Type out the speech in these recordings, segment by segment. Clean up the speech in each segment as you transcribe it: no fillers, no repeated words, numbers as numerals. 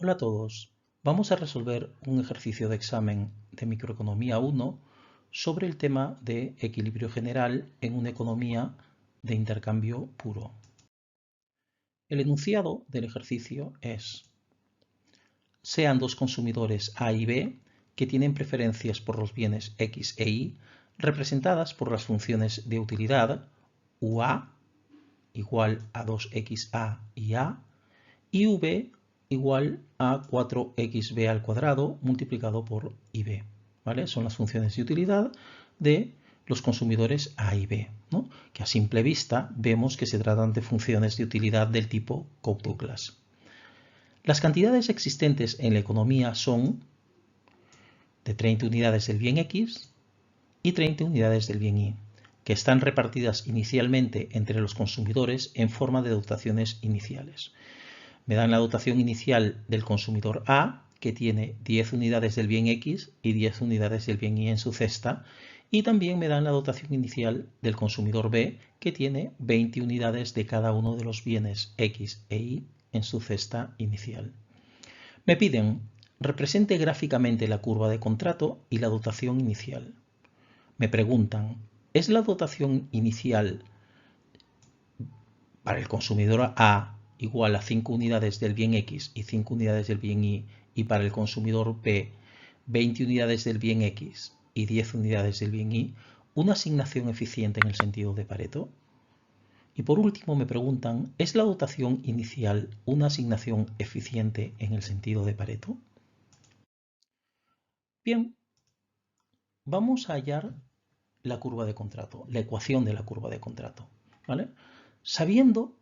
Hola a todos. Vamos a resolver un ejercicio de examen de Microeconomía 1 sobre el tema de equilibrio general en una economía de intercambio puro. El enunciado del ejercicio es: sean dos consumidores A y B que tienen preferencias por los bienes X e Y representadas por las funciones de utilidad UA igual a 2XA y A y V igual a 4xb al cuadrado multiplicado por ib. ¿Vale? Son las funciones de utilidad de los consumidores A y B, ¿no? Que a simple vista vemos que se tratan de funciones de utilidad del tipo Cobb-Douglas. Las cantidades existentes en la economía son de 30 unidades del bien X y 30 unidades del bien Y, que están repartidas inicialmente entre los consumidores en forma de dotaciones iniciales. Me dan la dotación inicial del consumidor A, que tiene 10 unidades del bien X y 10 unidades del bien Y en su cesta, y también me dan la dotación inicial del consumidor B, que tiene 20 unidades de cada uno de los bienes X e Y en su cesta inicial. Me piden: represente gráficamente la curva de contrato y la dotación inicial. Me preguntan: ¿es la dotación inicial para el consumidor A igual a 5 unidades del bien X y 5 unidades del bien Y, y para el consumidor B 20 unidades del bien X y 10 unidades del bien Y, una asignación eficiente en el sentido de Pareto? Y por último me preguntan: ¿es la dotación inicial una asignación eficiente en el sentido de Pareto? Bien, vamos a hallar la curva de contrato, la ecuación de la curva de contrato, ¿vale? Sabiendo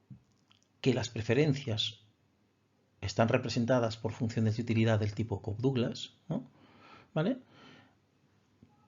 que las preferencias están representadas por funciones de utilidad del tipo Cobb-Douglas, ¿no? ¿Vale?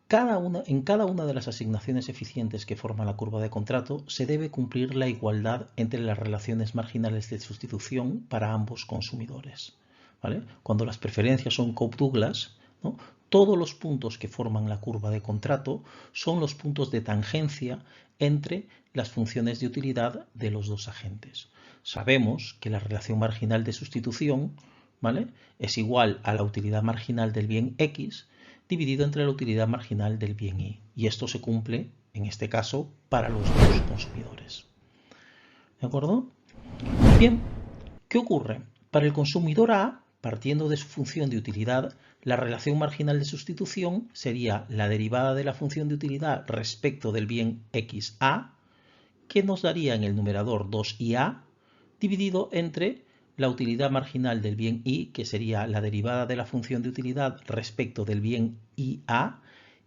En cada una de las asignaciones eficientes que forman la curva de contrato se debe cumplir la igualdad entre las relaciones marginales de sustitución para ambos consumidores. ¿Vale? Cuando las preferencias son Cobb-Douglas, ¿no? Todos los puntos que forman la curva de contrato son los puntos de tangencia entre las funciones de utilidad de los dos agentes. Sabemos que la relación marginal de sustitución, ¿vale?, es igual a la utilidad marginal del bien X dividido entre la utilidad marginal del bien Y. Y esto se cumple, en este caso, para los dos consumidores. ¿De acuerdo? Bien, ¿qué ocurre? Para el consumidor A, partiendo de su función de utilidad, la relación marginal de sustitución sería la derivada de la función de utilidad respecto del bien XA, que nos daría en el numerador 2IA, dividido entre la utilidad marginal del bien Y, que sería la derivada de la función de utilidad respecto del bien IA,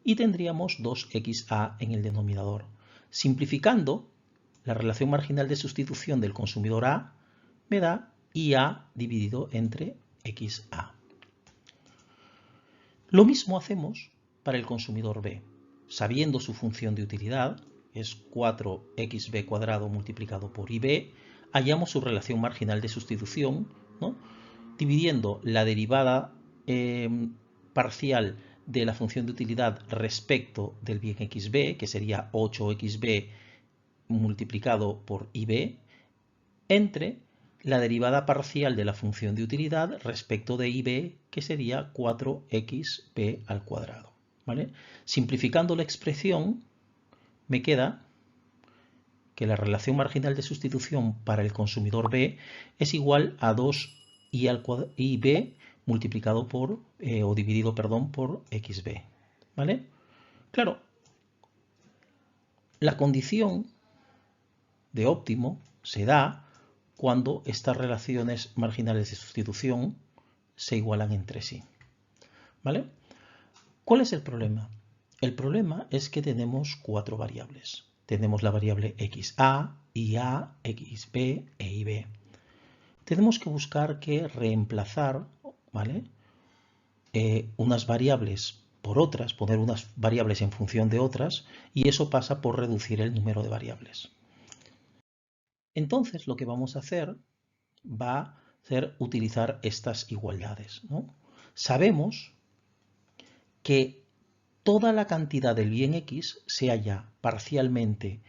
y tendríamos 2XA en el denominador. Simplificando, la relación marginal de sustitución del consumidor A me da IA dividido entre XA. Lo mismo hacemos para el consumidor B. Sabiendo su función de utilidad, es 4xb cuadrado multiplicado por ib, hallamos su relación marginal de sustitución, ¿no?, dividiendo la derivada parcial de la función de utilidad respecto del bien xb, que sería 8xb multiplicado por ib, entre la derivada parcial de la función de utilidad respecto de ib, que sería 4xb al cuadrado. ¿Vale? Simplificando la expresión, me queda que la relación marginal de sustitución para el consumidor B es igual a 2i multiplicado por, o dividido, perdón, por xb. ¿Vale? Claro, la condición de óptimo se da cuando estas relaciones marginales de sustitución se igualan entre sí. ¿Vale? ¿Cuál es el problema? El problema es que tenemos 4 variables. Tenemos la variable XA, IA, XB e IB. Tenemos que buscar que reemplazar, ¿vale?, unas variables por otras, poner unas variables en función de otras, y eso pasa por reducir el número de variables. Entonces lo que vamos a hacer va a ser utilizar estas igualdades, ¿no? Sabemos que toda la cantidad del bien X se halla parcialmente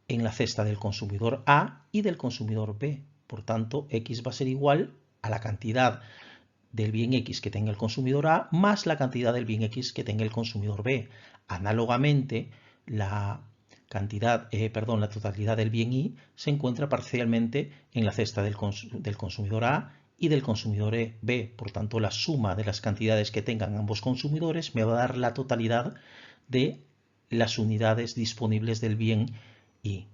en la cesta del consumidor A y del consumidor B. Por tanto, X va a ser igual a la cantidad del bien X que tenga el consumidor A más la cantidad del bien X que tenga el consumidor B. Análogamente, la totalidad del bien Y se encuentra parcialmente en la cesta del consumidor A y del consumidor B. Por tanto, la suma de las cantidades que tengan ambos consumidores me va a dar la totalidad de las unidades disponibles del bien Y.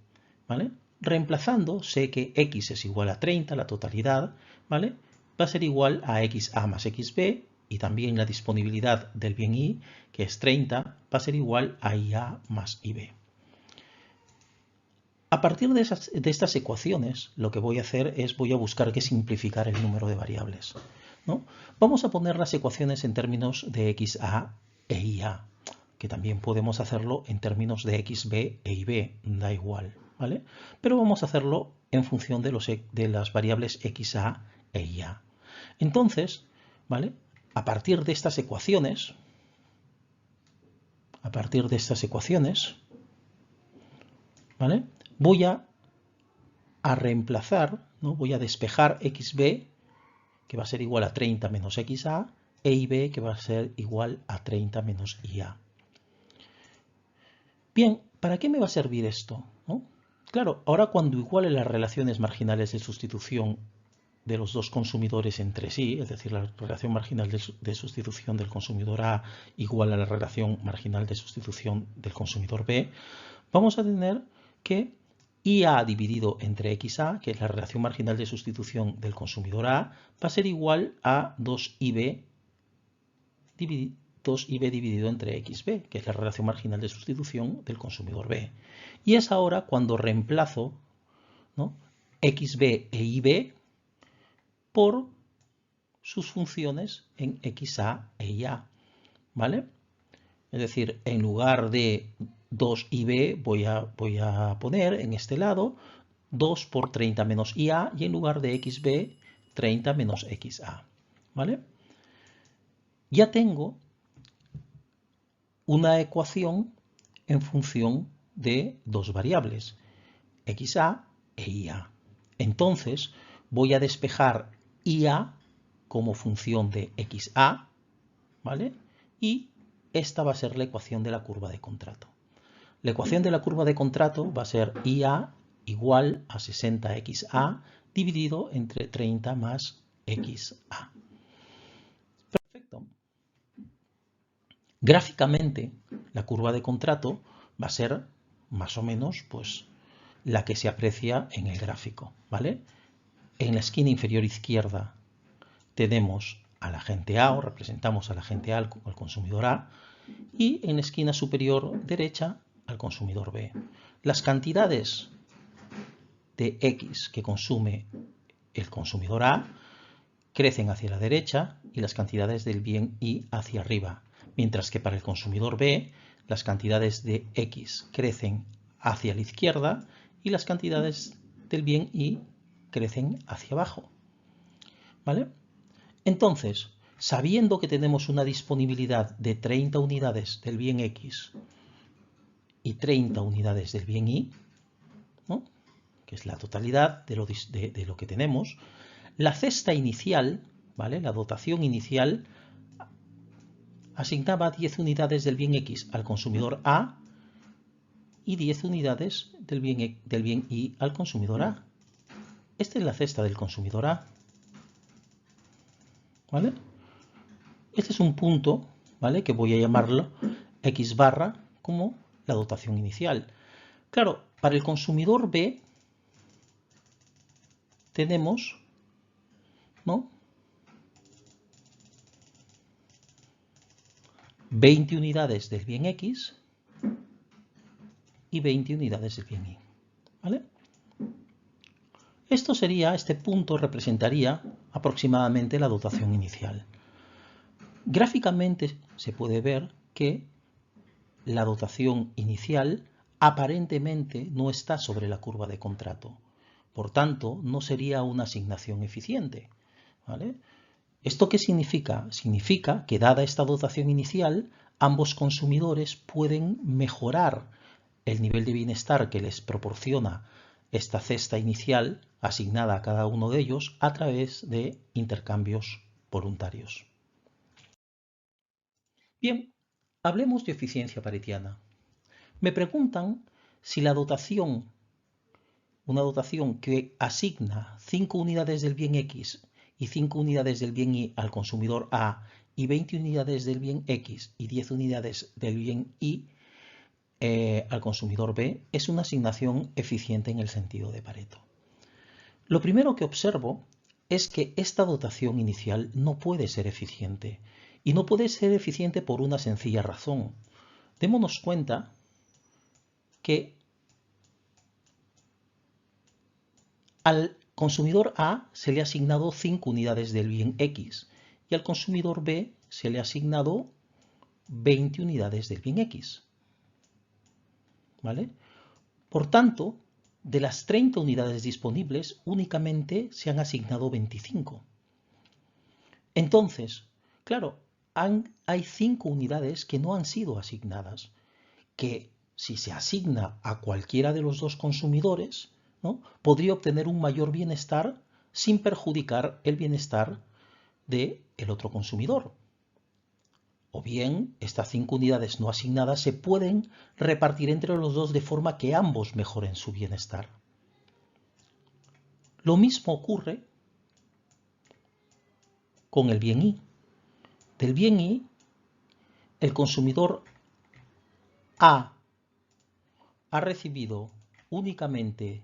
¿Vale? Reemplazando, sé que X es igual a 30, la totalidad, ¿vale? Va a ser igual a XA más XB, y también la disponibilidad del bien Y, que es 30, va a ser igual a IA más IB. A partir de estas ecuaciones, lo que voy a hacer es voy a buscar que simplificar el número de variables, ¿no? Vamos a poner las ecuaciones en términos de XA e IA, que también podemos hacerlo en términos de XB e IB, da igual, ¿vale? Pero vamos a hacerlo en función de las variables XA e IA. Entonces, ¿vale? A partir de estas ecuaciones, ¿vale? Voy a reemplazar, ¿no? Voy a despejar XB, que va a ser igual a 30 menos XA, e IB, que va a ser igual a 30 menos IA. Bien, ¿para qué me va a servir esto? ¿No? Claro, ahora cuando iguale las relaciones marginales de sustitución de los dos consumidores entre sí, es decir, la relación marginal de sustitución del consumidor A igual a la relación marginal de sustitución del consumidor B, vamos a tener que IA dividido entre XA, que es la relación marginal de sustitución del consumidor A, va a ser igual a 2IB dividido entre XB, que es la relación marginal de sustitución del consumidor B. Y es ahora cuando reemplazo, ¿no?, XB e IB por sus funciones en XA e IA, ¿vale? Es decir, en lugar de 2IB voy a poner en este lado 2 por 30 menos IA, y en lugar de XB, 30 menos XA, ¿vale? Ya tengo una ecuación en función de dos variables, XA e IA. Entonces voy a despejar IA como función de XA, ¿vale? Y esta va a ser la ecuación de la curva de contrato. La ecuación de la curva de contrato va a ser IA igual a 60XA dividido entre 30 más XA. Perfecto. Gráficamente, la curva de contrato va a ser más o menos pues, la que se aprecia en el gráfico, ¿vale? En la esquina inferior izquierda tenemos al agente A, o representamos al agente A, al consumidor A, y en la esquina superior derecha al consumidor B. Las cantidades de X que consume el consumidor A crecen hacia la derecha y las cantidades del bien Y hacia arriba, mientras que para el consumidor B las cantidades de X crecen hacia la izquierda y las cantidades del bien Y crecen hacia abajo, ¿vale? Entonces, sabiendo que tenemos una disponibilidad de 30 unidades del bien X y 30 unidades del bien Y, ¿no?, que es la totalidad de lo que tenemos, la cesta inicial, ¿vale?, la dotación inicial, asignaba 10 unidades del bien X al consumidor A y 10 unidades del bien Y al consumidor A. Esta es la cesta del consumidor A, ¿vale? Este es un punto, ¿vale?, que voy a llamarlo X barra como la dotación inicial. Claro, para el consumidor B tenemos, ¿no?, 20 unidades del bien X y 20 unidades del bien Y, ¿vale? Este punto representaría aproximadamente la dotación inicial. Gráficamente se puede ver que la dotación inicial aparentemente no está sobre la curva de contrato. Por tanto, no sería una asignación eficiente, ¿vale? ¿Esto qué significa? Significa que, dada esta dotación inicial, ambos consumidores pueden mejorar el nivel de bienestar que les proporciona esta cesta inicial asignada a cada uno de ellos a través de intercambios voluntarios. Bien, hablemos de eficiencia paretiana. Me preguntan si la dotación, una dotación que asigna 5 unidades del bien X y 5 unidades del bien Y al consumidor A y 20 unidades del bien X y 10 unidades del bien Y al consumidor B, es una asignación eficiente en el sentido de Pareto. Lo primero que observo es que esta dotación inicial no puede ser eficiente. Y no puede ser eficiente por una sencilla razón. Démonos cuenta que al consumidor A se le ha asignado 5 unidades del bien X y al consumidor B se le ha asignado 20 unidades del bien X. ¿Vale? Por tanto, de las 30 unidades disponibles, únicamente se han asignado 25. Entonces, claro, hay 5 unidades que no han sido asignadas, que si se asigna a cualquiera de los dos consumidores, ¿no?, podría obtener un mayor bienestar sin perjudicar el bienestar del otro consumidor. O bien, estas 5 unidades no asignadas se pueden repartir entre los dos de forma que ambos mejoren su bienestar. Lo mismo ocurre con el bien Y. Del bien Y, el consumidor A ha recibido únicamente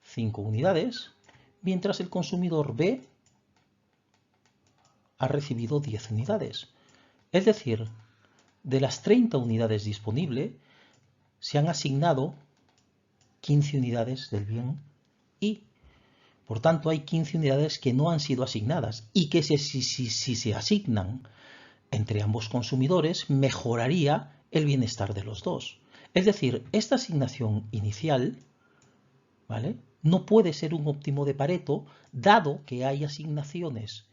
5 unidades, mientras el consumidor B ha recibido 10 unidades. Es decir, de las 30 unidades disponibles, se han asignado 15 unidades del bien Y. Por tanto, hay 15 unidades que no han sido asignadas y que si se asignan entre ambos consumidores, mejoraría el bienestar de los dos. Es decir, esta asignación inicial, ¿vale?, no puede ser un óptimo de Pareto, dado que hay asignaciones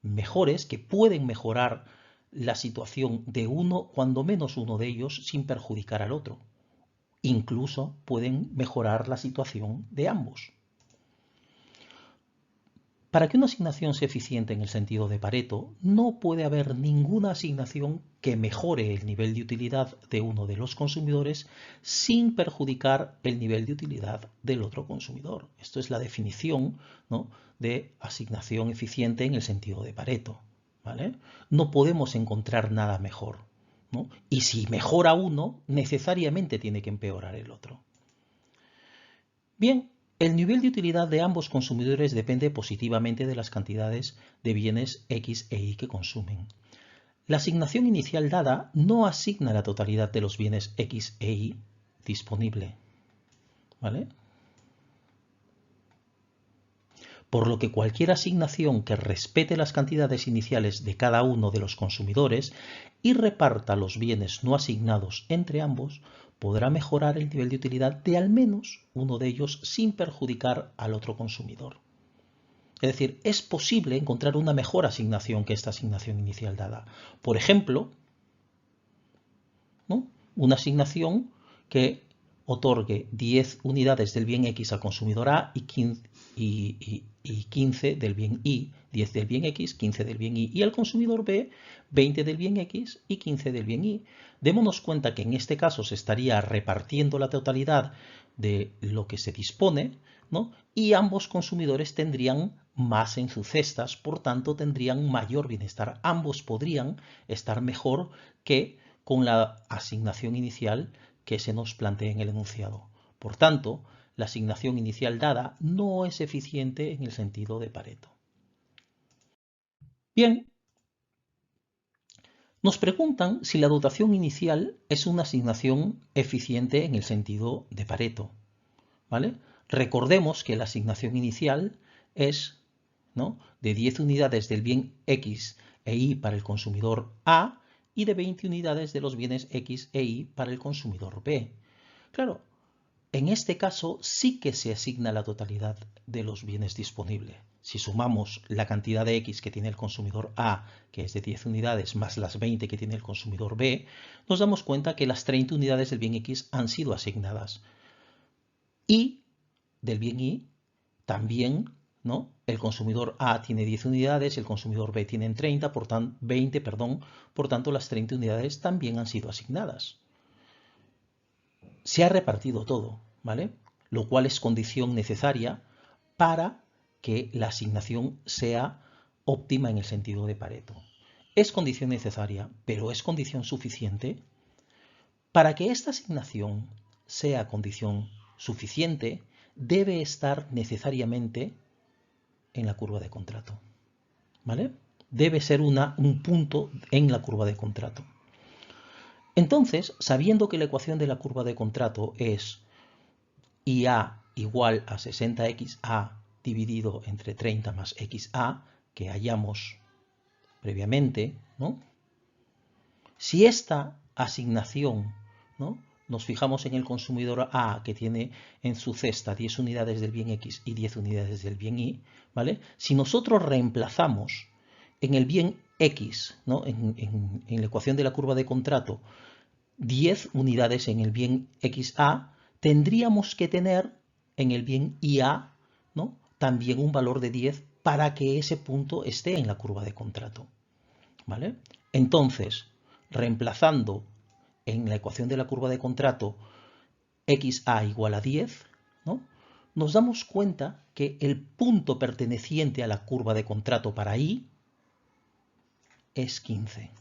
mejores que pueden mejorar la situación de uno, cuando menos uno de ellos, sin perjudicar al otro. Incluso pueden mejorar la situación de ambos. Para que una asignación sea eficiente en el sentido de Pareto, no puede haber ninguna asignación que mejore el nivel de utilidad de uno de los consumidores sin perjudicar el nivel de utilidad del otro consumidor. Esto es la definición, ¿no?, de asignación eficiente en el sentido de Pareto, ¿vale? No podemos encontrar nada mejor, ¿no? Y si mejora uno, necesariamente tiene que empeorar el otro. Bien. El nivel de utilidad de ambos consumidores depende positivamente de las cantidades de bienes X e Y que consumen. La asignación inicial dada no asigna la totalidad de los bienes X e Y disponible, ¿vale? Por lo que cualquier asignación que respete las cantidades iniciales de cada uno de los consumidores y reparta los bienes no asignados entre ambos, podrá mejorar el nivel de utilidad de al menos uno de ellos sin perjudicar al otro consumidor. Es decir, es posible encontrar una mejor asignación que esta asignación inicial dada. Por ejemplo, ¿no?, una asignación que otorgue 10 unidades del bien X al consumidor A y 15 del bien Y, 10 del bien X, 15 del bien Y, y al consumidor B 20 del bien X y 15 del bien Y. Démonos cuenta que en este caso se estaría repartiendo la totalidad de lo que se dispone, ¿no?, y ambos consumidores tendrían más en sus cestas, por tanto tendrían mayor bienestar. Ambos podrían estar mejor que con la asignación inicial que se nos plantea en el enunciado. Por tanto, la asignación inicial dada no es eficiente en el sentido de Pareto. Bien, nos preguntan si la dotación inicial es una asignación eficiente en el sentido de Pareto, ¿vale? Recordemos que la asignación inicial es, ¿no?, de 10 unidades del bien X e Y para el consumidor A y de 20 unidades de los bienes X e Y para el consumidor B. Claro, en este caso sí que se asigna la totalidad de los bienes disponibles. Si sumamos la cantidad de X que tiene el consumidor A, que es de 10 unidades, más las 20 que tiene el consumidor B, nos damos cuenta que las 30 unidades del bien X han sido asignadas. Y del bien Y también ¿no? El consumidor A tiene 10 unidades, el consumidor B tiene 30, 20, por tanto las 30 unidades también han sido asignadas. Se ha repartido todo, ¿vale? Lo cual es condición necesaria para que la asignación sea óptima en el sentido de Pareto. Es condición necesaria, pero ¿es condición suficiente? Para que esta asignación sea condición suficiente, debe estar necesariamente en la curva de contrato, ¿vale? Debe ser un punto en la curva de contrato. Entonces, sabiendo que la ecuación de la curva de contrato es IA igual a 60XA dividido entre 30 más XA, que hallamos previamente, ¿no? Si esta asignación, ¿no?, nos fijamos en el consumidor A, que tiene en su cesta 10 unidades del bien X y 10 unidades del bien Y, ¿vale? Si nosotros reemplazamos en el bien X, ¿no?, en la ecuación de la curva de contrato, 10 unidades en el bien XA, tendríamos que tener en el bien IA, ¿no?, también un valor de 10 para que ese punto esté en la curva de contrato, ¿vale? Entonces, reemplazando en la ecuación de la curva de contrato XA igual a 10, ¿no?, nos damos cuenta que el punto perteneciente a la curva de contrato para Y es 15.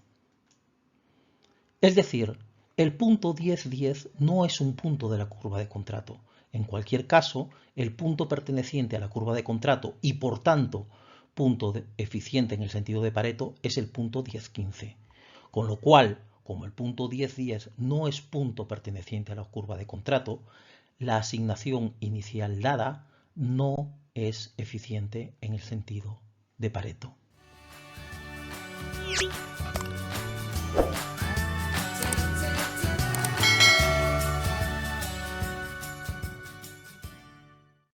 Es decir, el punto 10, 10 no es un punto de la curva de contrato. En cualquier caso, el punto perteneciente a la curva de contrato y por tanto punto eficiente en el sentido de Pareto es el punto 10, 15. Con lo cual, como el punto 10, 10 no es punto perteneciente a la curva de contrato, la asignación inicial dada no es eficiente en el sentido de Pareto.